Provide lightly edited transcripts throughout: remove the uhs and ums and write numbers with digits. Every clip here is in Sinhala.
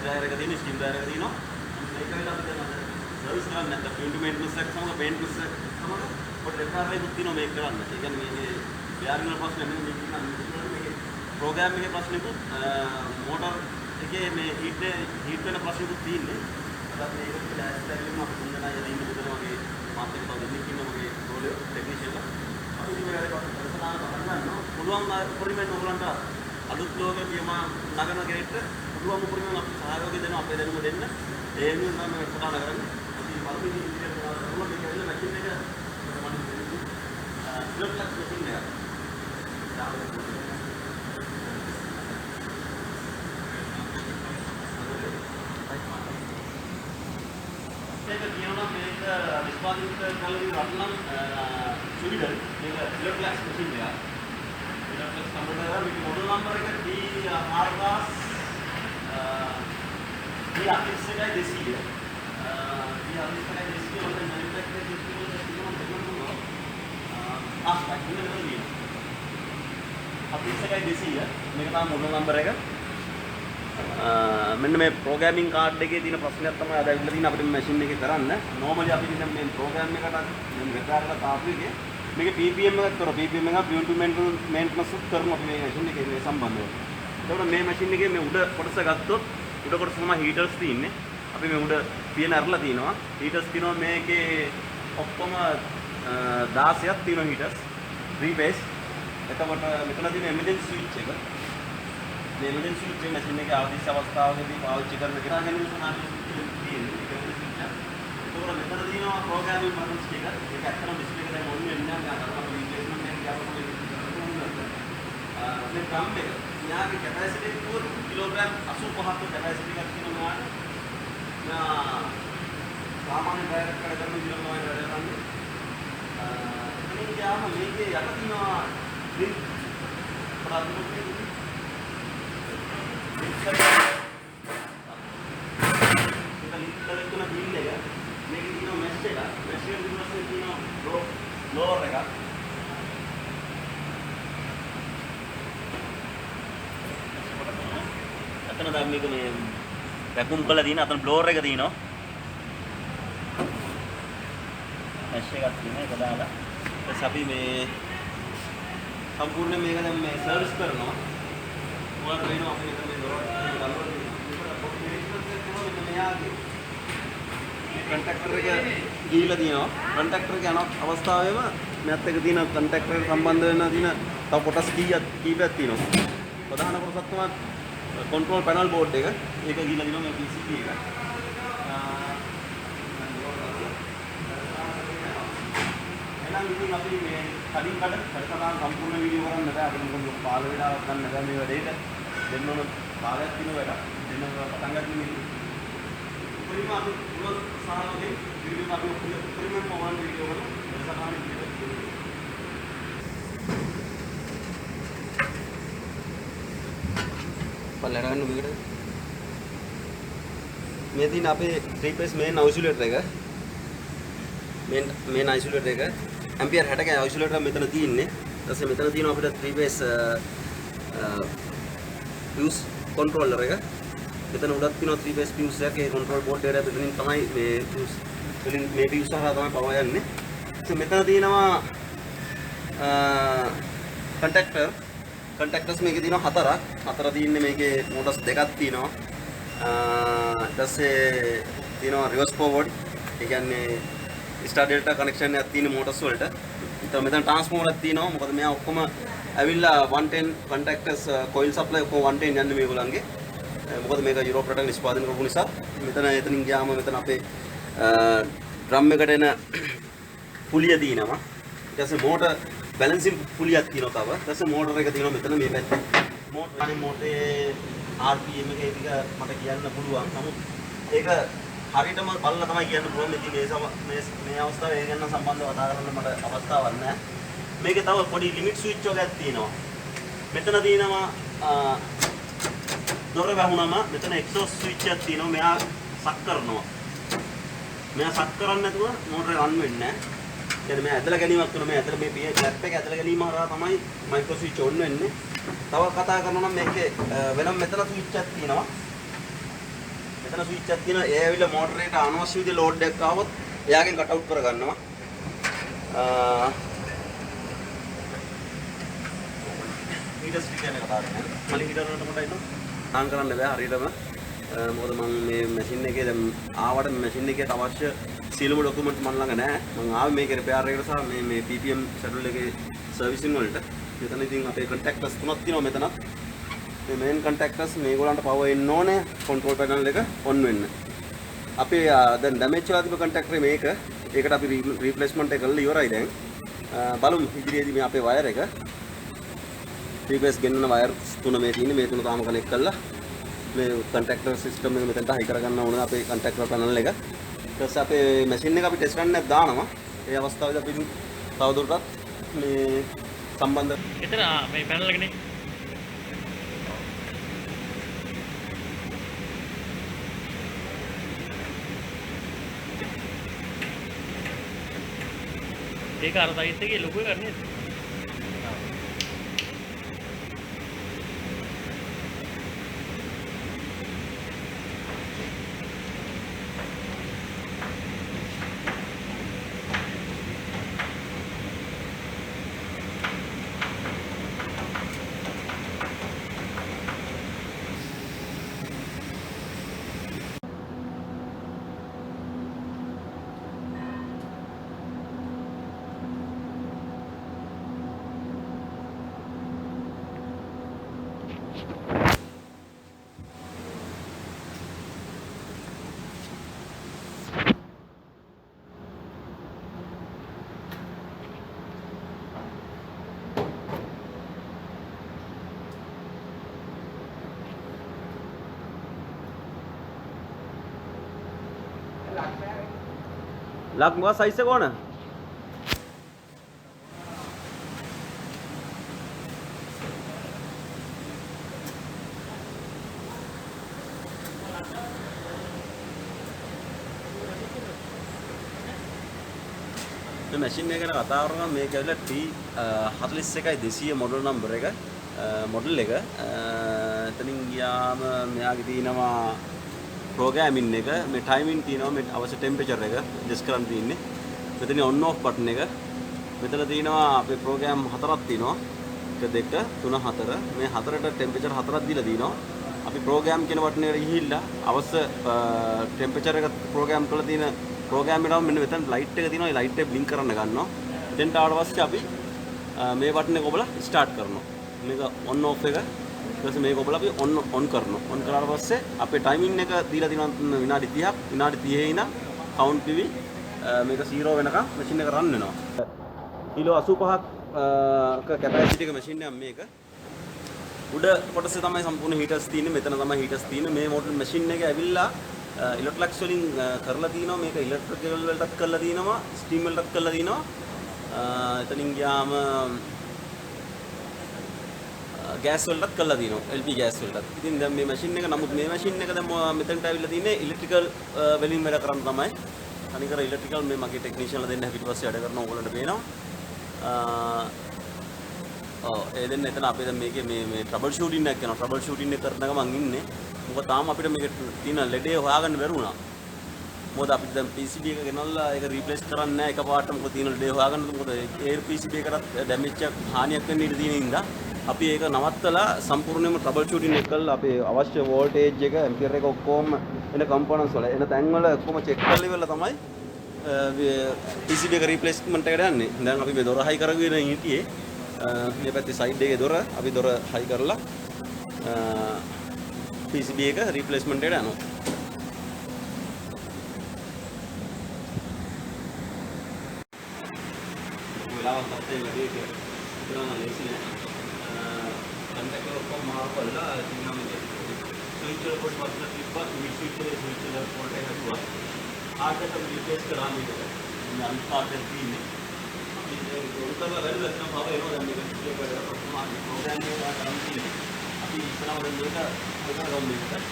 ड्रायर එක තියෙනවා ස්ටිම් ඩ්‍රයර් එක තියෙනවා මේක වෙලා අපි දැන් සර්විස් කරන්න නැත්නම් පින්ටු මේන්ටනන්ස් එකක් සමග පේන්ට්ස් එකක් සමග පොඩි රිපෙයාර් එකක් තියෙනවා මේක කරන්න. ඒ කියන්නේ මේ බෙයාරින් වල ප්‍රශ්න නෙමෙයි මේක මේකේ ප්‍රෝග්‍රෑම් එකේ ප්‍රශ්නිකුත් මෝටර් එකේ මේ හීට් වෙන ප්‍රශ්නිකුත් තියෙන්නේ. අදත් මේකට ඩෑෂ් එකකින් අපි තුන්දෙනා යන ඉන්න බුදුන වගේ මාත් එක්ක තව දෙන්නෙක් ඉන්න මගේ රෝලේ ටෙක්නීෂියන්ලා. අපි ඉතින් මේකට ප්‍රශ්නාන කරගන්නවා. පුළුවන් උපරිමයෙන් ඔයගලන්ට අලුත් ලෝකේ කියම නගන කෙනෙක්ට පුළුවන් උපරිමයෙන් අපි සහයෝගය දෙනවා අපේ දැනුම දෙන්න. ඒ වෙනුවෙන් තමයි ප්‍රශ්නාන කරන්නේ. අපි වල්පින් ඉන්ජිනියර් කෙනෙකුට මේක ඇවිල්ලා මැෂින් එක ඉලෙක්ට්‍රික් මැෂින් එක. මේක කියනවා මේක නිෂ්පාදිත කලින් රත්නම් සුවිඩන් මේක ඉලෙක්ට්‍රික් මැෂින් එක. ඉලෙක්ට්‍රික් කම්පියුටර් මේක මොඩල් නම්බර එක D4000 D41200 D41200 වල මැනුෆැක්චරර් සිස්ටම් එක තියෙනවා අපි 200 මේක තමයි මොඩල් නම්බර එක. මෙන්න මේ ප්‍රෝග්‍රෑමින් කාඩ් එකේ තියෙන ප්‍රශ්නයක් තමයි අද ඇවිල්ලා තියෙන අපිට මැෂින් එකේ කරන්න. normally අපි ඉතින් මේ ප්‍රෝග්‍රෑම් එකට මේ රිපෙයාර් කරලා තාපු එකේ මේකේ PPM එකක් කරා. PPM එක පියුන් ටු මේන්ටනන්ස් උත් කරනවා අපි මේ මැෂින් එකේ මේ සම්බන්ධව. ඒකට මේ මැෂින් එකේ මේ උඩ කොටස ගත්තොත් උඩ කොටස තමයි හීටර්ස් තියෙන්නේ. අපි මේ උඩ පියන අරලා තිනවා. හීටර්ස් තියෙනවා මේකේ ඔක්කොම 16ක් තියෙනවා හීටර්ස්. 3 phase. එතකොට මෙතන තියෙන එමර්ජන්සි ස්විච් එක. මේ එමර්ජන්සි ස්විච් එක මැෂින් එකේ අවශ්‍ය අවස්ථාවකදී පාවිච්චි කරන කෙනා ගැනීම සමානයි තියෙන්නේ. ඒක ස්විච් එක. එතකොට මෙතන තියෙනවා ප්‍රෝග්‍රෑමින් බටන්ස් ටික. ඒක ඇත්තටම ඩිස්ප්ලේ එකට දැන් ඔන් වෙන්නේ නැහැ. මම අරගෙන රිප්ලේස්මන්ට් එකක් ගියාම මේ ඩ්‍රම් එක. යාගේ කැපැසිටි එක කිලෝග්‍රෑම් 85ක කැපැසිටි එකක් තියෙනවා. සාමාන්‍ය ඩ්‍රයර් එකකට කරන විදිහම තමයි වැඩ කරන්නේ. එතනින් ගියාම මේකේ යට තියෙනවා ඩ්‍රිප් ප්‍රාථමික අතන දැන් මේක මේ වැකුම් කරලා තියෙන අතන බ්ලෝවර් එක තියෙනවා. මැෂ් එකක් තියෙනවා ඒක දාලා. ඊට අපි මේ සම්පූර්ණ මේක දැන් මේ සර්විස් කරනවා. මොකක්ද වෙනවා අපි මෙතන මේ දොර කන්ටැක්ටර් එක ගිහිලා තියෙනවා. කන්ටැක්ටර් එක යන අවස්ථාවේම මෙත් එක තියෙන කන්ටැක්ටර් එකට සම්බන්ධ වෙන තියෙන තව කොටස් කීපයක් තියෙනවා. ප්‍රධාන කොටසක් තමයි control panel board එක. ඒක ගිහිලා දිනවා මේ PCB එක. එහෙනම් ඉතින් අපි මේ කලින් කඩසටහන සම්පූර්ණ වීඩියෝ කරන්න බෑ. අපිට මොකද පාල වේලාවක් ගන්න බෑ මේ වැඩේට. දෙන්න ඕන කාලයක් තියෙන වැඩ. දෙන්න පටන් ගන්න මේ උපරිම අපි පුළුවන් සහයෝගයෙන් වීඩියෝ අපි උපරිම මොවන් වීඩියෝ කරමු. කඩසටහන විදිහට බලන්න මේකට මේ තියෙන අපේ 3 phase main isolator එක main isolator එක ampere 60ක isolator මෙතන තියෙන්නේ. ඊට පස්සේ මෙතන තියෙනවා අපිට 3 phase fuse controller එක. මෙතන උඩක් තියෙනවා 3 phase fuse එකක්. ඒ control board එකට මෙතනින් තමයි මේ fuse වලින් මේ fuse හරහා තමයි power යන්නේ. ඊට මෙතන තියෙනවා contactors මේකේ තියෙනවා 4ක්. 4 තියෙන්නේ මේකේ motors දෙකක් තියෙනවා. ඊට පස්සේ තියෙනවා reverse forward. ඒ කියන්නේ star delta connection එකක් තියෙන motors වලට. ඊට මෙතන transformer එකක් තියෙනවා. මොකද මෙයා ඔක්කොම ඇවිල්ලා 110 contactors coil supply ඔක්කොම 110 යන්නේ මේගොල්ලන්ගේ. මොකද මේක යුරෝප් රටක නිෂ්පාදනය කරපු නිසා. මෙතන එතනින් ගියාම මෙතන අපේ drum එකට එන පුලිය තියෙනවා. ඊට පස්සේ motor balancing පුලියක් තියෙනවා තව. ඊට පස්සේ motor එක තියෙනවා මෙතන මේ පැත්තේ. මොටේ RPM එක ඒක මට කියන්න පුළුවන්. නමුත් ඒක හරියටම බලලා තමයි කියන්න පුළුවන්. ඉතින් මේ අවස්ථාවේ ඒ ගැන සම්බන්ධව කතා කරන්න මට අවස්ථාවක් නැහැ. මේකේ තව පොඩි ලිමිට් ස්විච් එකක් තියෙනවා. මෙතන තියෙනවා දොර වැහුනම මෙතන එක්සෝස් ස්විච් එකක් තියෙනවා. මෙයා සක් කරනවා. මෙයා සක් කරන්නේ නැතුව මෝටර රන් වෙන්නේ නැහැ. يعني මේ ඇදලා ගැනීමක් කරන මේ ඇදලා මේ ක්ලැප් එක ඇදලා ගැනීම හරහා තමයි මයික්‍රෝ ස්විච් ඔන් වෙන්නේ. තව කතා කරනවා නම් මේකේ වෙනම මෙතන ස්විච් එකක් තියෙනවා. මෙතන ස්විච් එකක් තියෙනවා. ඒ ඇවිල්ලා මෝටර් එකට අනවශ්‍ය විදිහේ ලෝඩ් එකක් ආවොත් එයාගෙන් කට් අවුට් කරගන්නවා. හීටර්ස් ටික ගැන කතා කරමු. මලින් හීටර් වලට පොඩ්ඩක් ඉන්න. ආන් කරන්න බෑ හරියටම. මොකද මම මේ මැෂින් එකේ දැන් ආවට මැෂින් එකේ අවශ්‍ය සියලුම ડોකියුමන්ට් මම ළඟ නැහැ. මම ආවේ මේකේ රිපෙයාර් එකට සහ මේ PPM ෂෙඩියුල් එකේ සර්විසින් වලට. මෙතන ඉතින් අපේ කන්ටැක්ටර්ස් තුනක් තියෙනවා මෙතනත්. මේ මේන් කන්ටැක්ටර්ස් මේගොල්ලන්ට පවර් එන්න ඕනේ කන්ට්‍රෝල් පැනල් එක ඔන් වෙන්න. අපි දැන් ඩැමේජ් වෙලා තිබ්බ කන්ටැක්ටරේ මේක. ඒකට අපි රීප්ලේස්මන්ට් එක කරලා ඉවරයි දැන්. බලමු ඉදිරියේදී මේ අපේ වයර් එක රීප්ලේස් ගෙන්නන වයර් තුන මේ තියෙන්නේ. මේ තුන තාම කනෙක්ට් කරලා මේ කන්ටැක්ටර් සිස්ටම් එක මෙතනට හයි කරගන්න ඕනේ අපේ කන්ටැක්ටර් පැනල් එක. ඊට පස්සේ අපේ මැෂින් එක අපි ටෙස්ට් කරන්නත් දානවා. ඒ අවස්ථාවේදී අපි තවදුරටත් මේ සම්බන්ධ එතන මේ පැනල් එකනේ ඒක අර සයිස් එකේ ලොකු එකක් නේද? ලක් මොකක් සයිස් එක ඕන? මේ මැෂින් එක ගැන කතා කරනවා මේක ඇවිල්ලා T41 200 මොඩල් නම්බර් එක මොඩල් එක එතනින් ගියාම මෙයාගේ තියෙනවා ප්‍රෝග්‍රෑමින් එක මේ ටයිමින් තියෙනවා මේ අවශ්‍ය ටෙම්පරේචර් එක ඇඩ්ජස්ට් කරන්න තියෙන්නේ මෙතන ඔන් ඔෆ් බටන් එක මෙතන තියෙනවා අපේ ප්‍රෝග්‍රෑම් හතරක් තියෙනවා 1 2 3 4 මේ හතරට ටෙම්පරේචර් හතරක් දීලා දිනවා අපි ප්‍රෝග්‍රෑම් කියන බටන් එකට ගිහිල්ලා අවශ්‍ය ටෙම්පරේචර් එක ප්‍රෝග්‍රෑම් කරලා තියෙන ප්‍රෝග්‍රෑම් එකට මෙන්න මෙතන ලයිට් එක තියෙනවා ඒ ලයිට් එක බ්ලින්ක් කරන්න ගන්නවා එතෙන්ට ආවට පස්සේ අපි මේ බටන් එක ඔබලා ස්ටාර්ට් කරනවා මේක ඔන් ඔෆ් එක ඊට පස්සේ මේක ඔබලා අපි ඔන් කරනවා ඔන් කරාට පස්සේ අපේ ටයිමින් එක දීලා තියෙනවා විනාඩි 30ක් විනාඩි 30 ඉඳන් කවුන්ට් පිවි මේක 0 වෙනකම් මැෂින් එක රන් වෙනවා කිලෝ 85ක් කැපැසිටි එක මැෂින් එකක් මේක උඩ කොටසේ තමයි සම්පූර්ණ හීටර්ස් තියෙන්නේ මෙතන තමයි හීටර්ස් තියෙන්නේ මේ මොඩල් මැෂින් එක ඇවිල්ලා ඉලෙක්ට්‍රොලක්ස් වලින් කරලා තිනවා මේක ඉලෙක්ට්‍රිකල් වලටත් කරලා තිනවා ස්ටීම් වලටත් කරලා තිනවා එතනින් ගියාම ගෑස් වලටත් කරලා තිනවා LP ගෑස් වලටත් ඉතින් දැන් මේ මැෂින් එක නමුත් මේ මැෂින් එක දැන් මෙතනට ඇවිල්ලා තින්නේ ඉලෙක්ට්‍රිකල් වලින් වැඩ කරන්න තමයි අනිකර ඉලෙක්ට්‍රිකල් මේ මගේ ටෙක්නීෂියන්ලා දෙන්න පිටිපස්සේ වැඩ කරන ඕගොල්ලන්ට පේනවා ඒ දෙන්න එතන අපි දැන් මේකේ මේ ට්‍රබල් ෂූටින් එකක් කරනවා ට්‍රබල් ෂූටින් එක කරන ගමන් ඉන්නේ මොකද තාම අපිට මේක තියෙන ලෙඩේ හොයාගන්න බැරුණා මොකද අපිට දැන් PCB එක ගෙනල්ලා ඒක රීප්ලේස් කරන්නේ නැහැ එකපාරට මොකද තියෙන ලෙඩේ හොයාගන්න මොකද ඒ PCB එකකට ඩැමේජ් එකක් හානියක් වෙන්න ඉඩ තියෙන හින්දා අපි ඒක නවත්තලා සම්පූර්ණයෙන්ම ට්‍රබල් ෂූටින් එක කරලා අපේ අවශ්‍ය වෝල්ටේජ් එක ඇම්පියර් එක ඔක්කොම එන කම්පොනන්ට්ස් වල එන තැන් වල ඔක්කොම චෙක් කරලා ඉවරලා තමයි PCB එක රීප්ලේස්මන්ට් එකට යන්නේ දැන් අපි මේ දොර හයි කරගෙන හිටියේ මේ පැත්තේ සයිඩ් එකේ දොර අපි දොර හයි කරලා PCB එක රීප්ලේස්මන්ට් එකට යනවා. වෙලාවක් අපේ වැඩි කරන ලේසි නෑ. කන්ටැක්ට් එක කොහොම මාවලා තියෙනවා මේ ස්විච් එක පොඩ්ඩක් තිබ්බා ස්විච් එක පොඩ්ඩක් හදුවා. ආකට රීප්ලේස් කරා මේක. මේ අන්කාට් එක තියෙන්නේ. අපි ඒක උඩටම වැඩි නැත්නම් පව එනවා දැන් මේක ස්විච් එක ප්‍රොග්‍රෑම් එක කරන් තියෙන්නේ. අපි ඉස්සරහම මේක හොයනවා මේක.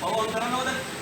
ඔව් ඔන් කරන්න ඕද?